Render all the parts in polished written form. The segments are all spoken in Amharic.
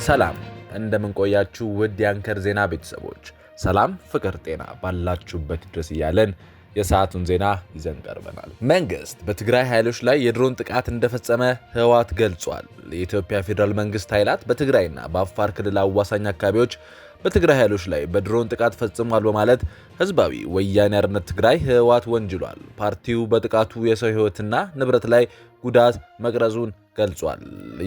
ሰላም እንደምን ቆያችሁ ውድ የአንከር ዜና ቤተሰቦች፣ ሰላም ፍቅር ጤና ባላችሁበት ድረስ እያለን የሰዓቱን ዜና ይዘን ቀርበናል። መንግስት በትግራይ ኃይሎች ላይ የድሮን ጥቃት እንደፈጸመ ህወሓት ገልጿል። የኢትዮጵያ ፌዴራል መንግስት ኃይላት በትግራይና በአፋር ክልል አዋሳኝ አካባቢዎች በትግራይ ኃይሎች ላይ በድሮን ጥቃት ፈጽሟል በማለት ህዝባዊ ወያኔ ሓርነት ትግራይ ህወሓት ወንጅሏል። ፓርቲው በጥቃቱ የሰው ህይወትና ንብረት ላይ ጉዳት መቅረዙን ገልጿል።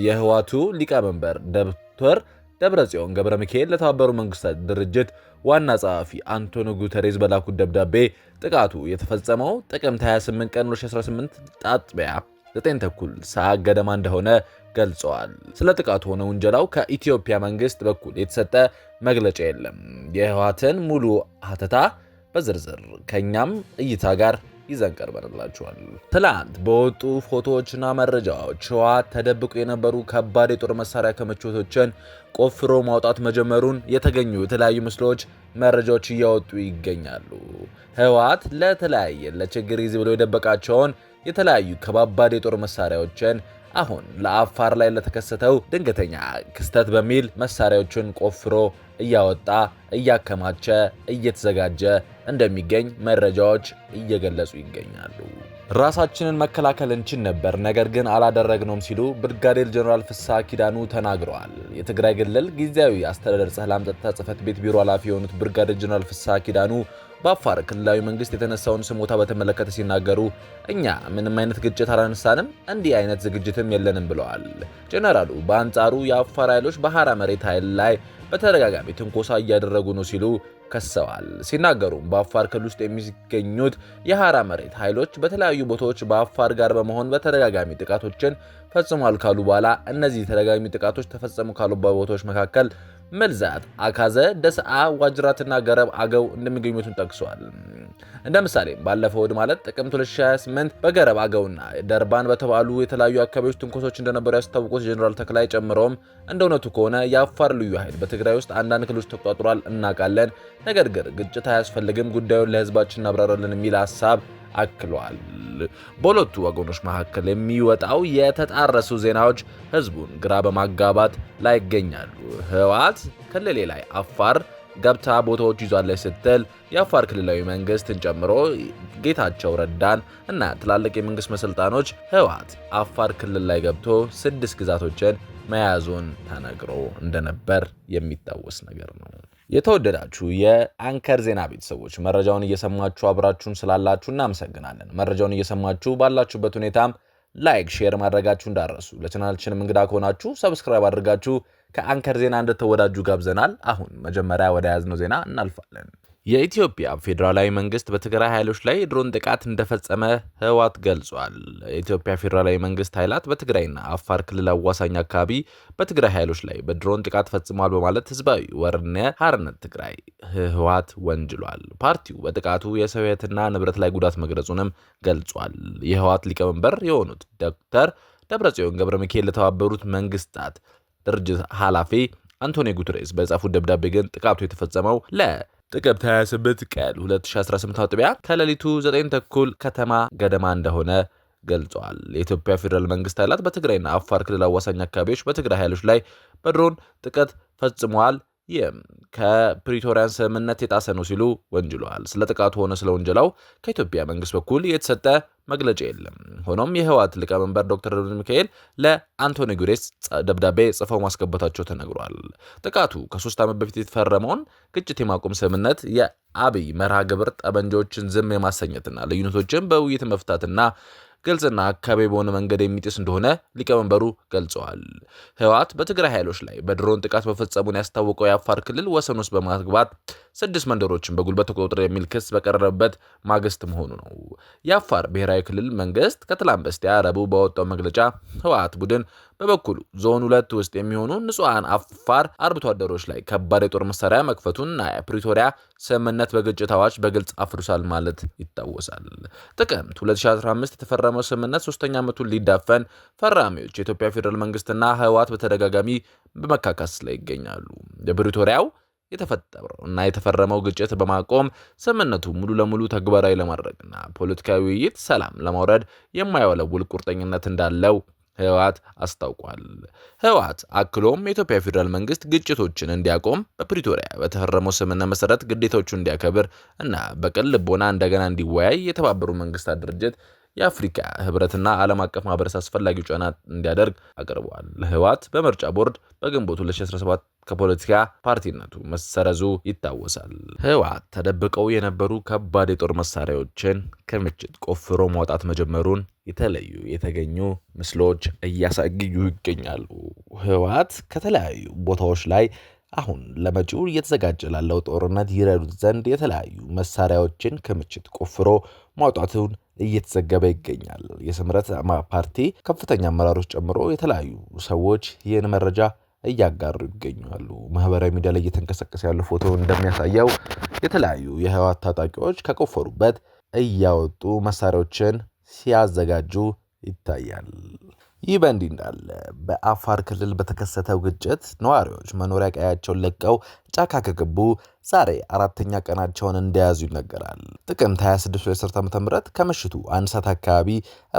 የህወሓቱ ሊቀመንበር ዶክተር ደብረጽዮን ገብረ ሚካኤል ለተባበሩት መንግስታት ድርጅት ዋና ጸሐፊ አንቶኒዮ ጉተሬዝ በላኩት ደብዳቤ ጥቃቱ የተፈጸመው ጥቅምት 28 ቀን 2018 ጣጥቢያ 9:30 ሰዓት ገደማ እንደሆነ ገልጸዋል። ስለ ጥቃቱ ሆነ ውንጀላው ከኢትዮጵያ መንግስት በኩል የተሰጠ መግለጫ የለም። የህወሓትን ሙሉ ሀተታ በዝርዝር ከኛም እይታ ጋር ይዘን ቀርበንላችኋል። ትላንት በወጡ ፎቶዎችና መረጃዎች ህወሓት ተደብቆ የነበሩ ከባድ የጦር መሳሪያ ክምችቶችን ቆፍሮ ማውጣት መጀመሩን የተገኙ የተለያዩ ምስሎች መረጃዎች እያወጡ ይገኛሉ። ህወሓት ለችግር ይዝ ብሎ የደበቃቸውን የተለያዩ ከባባድ የጦር መሳሪያዎችን አሁን ለአፋር ላይ ለተከሰተው ድንገተኛ ክስተት በሚል መሳሪያዎችን ቆፍሮ እያወጣ እያከማቸ እየተዘጋጀ እንደሚገኝ መረጃዎች እየገለጹ ይገኛሉ። ራሳችንን መከላከል እንችል ነበር፣ ነገር ግን አላደረግነውም ሲሉ ብርጋዴር ጀነራል ፍስሐ ኪዳኑ ተናግረዋል። የትግራይ ክልል ጊዜያዊ አስተዳደር ሰላም ጸጥታ ጽሕፈት ቤት ቢሮ ኃላፊ የሆኑት ብርጋዴር ጀነራል ፍስሐ ኪዳኑ በአፋር ክልላዊ መንግስት የተነሳውን ስሞታ በተመለከተ ሲናገሩ እኛ ምንም አይነት ግጭት አላነሳንም፣ እንዲህ አይነት ዝግጅትም የለንም ብለዋል። ጀነራሉ በአንጻሩ የአፋር ኃይሎች በሐራ መሬት ኃይል ላይ በተደጋጋሚ ትንኮሳ እያደረጉ ነው ሲሉ ከሰዋል። ሲናገሩም በአፋር ክልል ውስጥ የሚገኙት የሐራ መሬት ኃይሎች በተለያዩ ቦታዎች በአፋር ጋር በመሆን በተደጋጋሚ ጥቃቶችን ፈጽሟል ካሉ በኋላ እነዚህ ተደጋጋሚ ጥቃቶች ተፈጸሙ ካሉበት ቦታዎች መካከል መልዛት፣ አካዘ፣ ደስዓ፣ ዋጅራትና ገረብ አገው እንደሚገኙትን ጠቅሷል። እንደ ምሳሌ ባለፈው እሁድ ማለት ጥቅምት 2028 በገረብ አገውና ደርባን በተባሉ የተለያዩ አካባቢዎች ትንኮሶች እንደነበሩ ያስታወቁት ጀነራል ተክላይ ጨምረውም እንደ እውነቱ ከሆነ የአፋር ልዩ ኃይል በትግራይ ውስጥ አንዳንድ ክልሎች ተቆጣጥሯል እናውቃለን፣ ነገር ግን ግጭት አያስፈልግም፣ ጉዳዩን ለህዝባችን እናብራራለን የሚል ሀሳብ አክለዋል። በሁለቱ ወገኖች መካከል የሚወጣው የተጣረሱ ዜናዎች ህዝቡን ግራ በማጋባት ላይ ይገኛሉ። ህወሓት ክልሌ ላይ አፋር ገብታ ቦታዎች ይዟለች ስትል የአፋር ክልላዊ መንግስትን ጨምሮ ጌታቸው ረዳን እና ትላልቅ የመንግስት መሰልጣኖች ህወሓት አፋር ክልል ላይ ገብቶ 6 ግዛቶችን መያዙን ተነግሮ እንደነበር የሚታወስ ነገር ነው። የተወደዳችሁ የአንከር ዜና ቤተሰቦች መረጃውን እየሰማችሁ አብራችሁን ስላላችሁ እናመሰግናለን። መረጃውን እየሰማችሁ ባላችሁበት ሁኔታም ላይክ፣ ሼር ማድረጋችሁ እንዳረሱ። ለቻናላችንም እንግዳ ከሆናችሁ ሰብስክራይብ አድርጋችሁ ከአንከር ዜና እንድትወዳጁ ጋብዘናል። አሁን መጀመሪያ ወደ ያዝነው ዜና እናልፋለን። የኢትዮጵያ ፌዴራላዊ መንግስት በትግራይ ኃይሎች ላይ ድሮን ጥቃት እንደፈጸመ ህወሓት ገልጿል። የኢትዮጵያ ፌዴራላዊ መንግስት ኃይላት በትግራይና አፋር ክልል አዋሳኝ አካባቢ በትግራይ ኃይሎች ላይ በድሮን ጥቃት ፈጽሟል በማለት ህዝባዊ ወያነ ሓርነት ትግራይ ህወሓት ወንጅሏል። ፓርቲው በጥቃቱ የሰው ህይወትና ንብረት ላይ ጉዳት መግለጹንም ገልጿል። የህወሓት ሊቀመንበር የሆኑት ዶክተር ደብረጽዮን ገብረ ሚካኤል ለተባበሩት መንግስታት ድርጅት ኃላፊ አንቶኒዮ ጉተሬዝ በጻፉት ደብዳቤ ግን ጥቃቱ የተፈጸመው ጥቅምት 28 ቀን 2018 አጥቢያ ከሌሊቱ 9:30 ከተማ ገደማ እንደሆነ ገልጿል። የኢትዮጵያ ፌዴራል መንግስት ኃይላት በትግራይና አፋር ክልል አዋሳኝ አካባቢዎች በትግራይ ኃይሎች ላይ በድሮን ጥቃት ፈጽመዋል፣ ይህም ከፕሪቶሪያን ስምምነት የጣሰ ነው ሲሉ ወንጅለዋል። ስለ ጥቃቱ ሆነ ስለ ወንጀላው ከኢትዮጵያ መንግስት በኩል የተሰጠ መግለጫ የለም። ሆኖም የህወሓት ሊቀመንበር ዶክተር ደብረጽዮን ሚካኤል ለአንቶኒዮ ጉተሬዝ ደብዳቤ ጽፈው ማስገባታቸው ተነግሯል። ጥቃቱ ከ3 ዓመት በፊት የተፈረመውን ግጭት የማቆም ስምምነት የአብይ መርሃ ግብር ጠመንጃዎችን ዝም የማሰኘትና ልዩነቶችን በውይይት መፍታትና ግልጽና አካባቢ በሆነ መንገድ የሚጥስ እንደሆነ ሊቀመንበሩ ገልጸዋል። ህወሓት በትግራይ ኃይሎች ላይ በድሮን ጥቃት መፈጸሙን ያስታወቀው የአፋር ክልል ወሰን ውስጥ በማግባት 6 መንደሮችን በጉልበት ተቆጣጠረ የሚል ክስ በቀረበበት ማግስት መሆኑ ነው። የአፋር ብሔራዊ ክልል መንግስት ከትላንት በስቲያ ረቡዕ ባወጣው መግለጫ ህወሓት ቡድን በበኩሉ ዞን 2 ውስጥ የሚሆኑ ንጹሃን አፋር አርብቶ አደሮች ላይ ከባድ የጦር መሳሪያ መክፈቱንና የፕሪቶሪያ ስምምነት በግጭት አዋጅ በግልጽ አፍርሷል ማለት ይታወሳል። ጥቅምት 2015 የተፈረመው ስምምነት 3ኛ ዓመቱን ሊዳፈን ፈራሚዎች የኢትዮጵያ ፌዴራል መንግስትና ህወሓት በተደጋጋሚ በመካካስ ላይ ይገኛሉ። የፕሪቶሪያው የተፈጠረው እና የተፈረመው ግጭት በማቆም ስምምነቱ ሙሉ ለሙሉ ተግባራዊ ለማድረግና ፖለቲካዊ ውይይት ሰላም ለማውረድ የማይወለውል ቁርጠኝነት እንዳለው ህወሓት አስታውቋል። ህወሓት አክሎም የኢትዮጵያ ፌዴራል መንግስት ግጭቶችን እንዲያቆም በፕሪቶሪያ በተፈረመው ስምምነት መሰረት ግዴታዎቹን እንዲያከብር እና በቅን ልቦና እንደገና እንዲወያይ የተባበሩት መንግስታት ድርጅት የአፍሪካ ህብረትና ዓለም አቀፍ ማህበረሰብ አስፈላጊው ጫና እንዲያደርግ አቅርበዋል። ህወሓት በምርጫ ቦርድ በግንቦት 2017 ከፖለቲካ ፓርቲነቱ መሰረዙ ይታወሳል። ህወሓት ተደብቀው የነበሩ ከባድ የጦር መሳሪያዎችን ክምችት ቆፍሮ ማውጣት መጀመሩን የተገኙ ምስሎች እያሳዩ ይገኛሉ። ህወሓት ከተለያዩ ቦታዎች ላይ አሁን ለመጪው እየተዘጋጀ ላለው ጦርነት ይረዱት ዘንድ የተለያዩ መሳሪያዎችን ክምችት ቆፍሮ ማውጣቱን እየተዘገበ ይገኛል። የስምረት ፓርቲ ከፍተኛ አመራሮች ጨምሮ የተለያዩ ሰዎች ይህን መረጃ እያጋሩ ይገኛሉ። ማህበራዊ ሚዲያ ላይ እየተንቀሳቀሰ ያለው ፎቶ እንደሚያሳየው የተለያዩ የህወሓት ታጣቂዎች ከቆፈሩበት እያወጡ መሳሪያዎችን ሲያዘጋጁ ይታያል። ይህ በእንዲህ እንዳለ በአፋር ክልል በተከሰተው ግጭት ነዋሪዎች መኖሪያ ቀያቸውን ለቀው ጫካ ከገቡ ዛሬ አራተኛ ቀናቸውን እንደያዙ ይነገራል። ጥቅምት 26 ዓ.ም ከምሽቱ 1 ሰዓት አካባቢ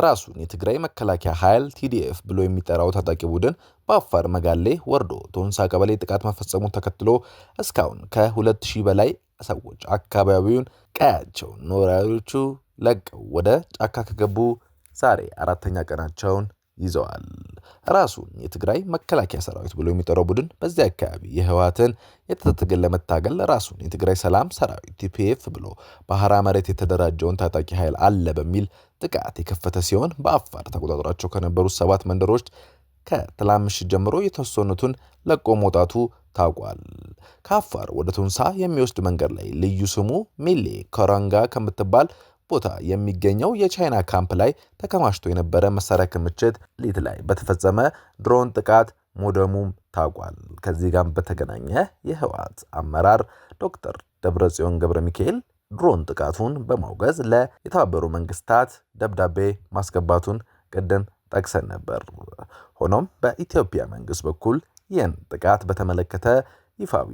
ራሱን የትግራይ መከላከያ ኃይል TDF ብሎ የሚጠራው ታጣቂ ቡድን በአፋር መጋሌ ወርዶ ቶንሳ ቀበሌ ጥቃት መፈጸሙን ተከትሎ እስካሁን ከ2000 በላይ ሰዎች አካባቢውን ቀያቸውን ነዋሪዎቹ ለቀው ወደ ጫካ ከገቡ ዛሬ አራተኛ ቀናቸውን ይዘዋል። ራሱን የትግራይ መከላከያ ሰራዊት ብሎ የሚጠራው ቡድን በዚህ አካባቢ የህወሓትን የትጥቅን ለመታገል ራሱን የትግራይ ሰላም ሰራዊት TPF ብሎ ባህራ መሬት የተደራጀውን ታጣቂ ኃይል አለ በሚል ጥቃት የከፈተ ሲሆን በአፋር ተቆጣጥሯቸው ከነበሩት 7 መንደሮች ከትላንት ምሽት ጀምሮ የተወሰኑትን ለቆ መውጣቱ ታውቋል። ከአፋር ወደ ቱንሳ የሚወስድ መንገድ ላይ ልዩ ስሙ ሚሌ ኮራንጋ ከምትባል ቦታ የሚገኘው የቻይና ካምፕ ላይ ተከማችቶ የነበረ መሳሪያ ክምችት ሌሊት ላይ በተፈጸመ ድሮን ጥቃት መውደሙም ታውቋል። ከዚህ ጋር በተገናኘ የህወሓት አመራር ዶክተር ደብረጽዮን ገብረ ሚካኤል ድሮን ጥቃቱን በማውገዝ ለተባበሩ መንግስታት ደብዳቤ ማስገባቱን ቅድም ጠቅሰን ነበር። ሆኖም በኢትዮጵያ መንግስት በኩል ይህን ጥቃት በተመለከተ ይፋዊ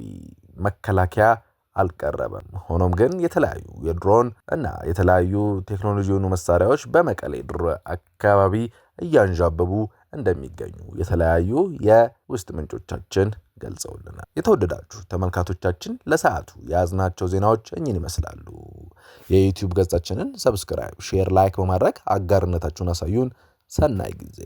መከላከያ አልቀረበም። ሆኖም ግን የተለያዩ የድሮን እና የተለያዩ ቴክኖሎጂ የሆኑ መሳሪያዎች በመቀሌ ድሮ አካባቢ እያንዣበቡ እንደሚገኙ የተለያዩ የውስጥ ምንጮቻችን ገልጸውልናል። የተወደዳችሁ ተመልካቾቻችን ለሰዓቱ የያዝናቸው ዜናዎች እኚህን ይመስላሉ። የዩቲዩብ ገጻችንን ሰብስክራይብ፣ ሼር፣ ላይክ በማድረግ አጋርነታችሁን አሳዩን። ሰናይ ጊዜ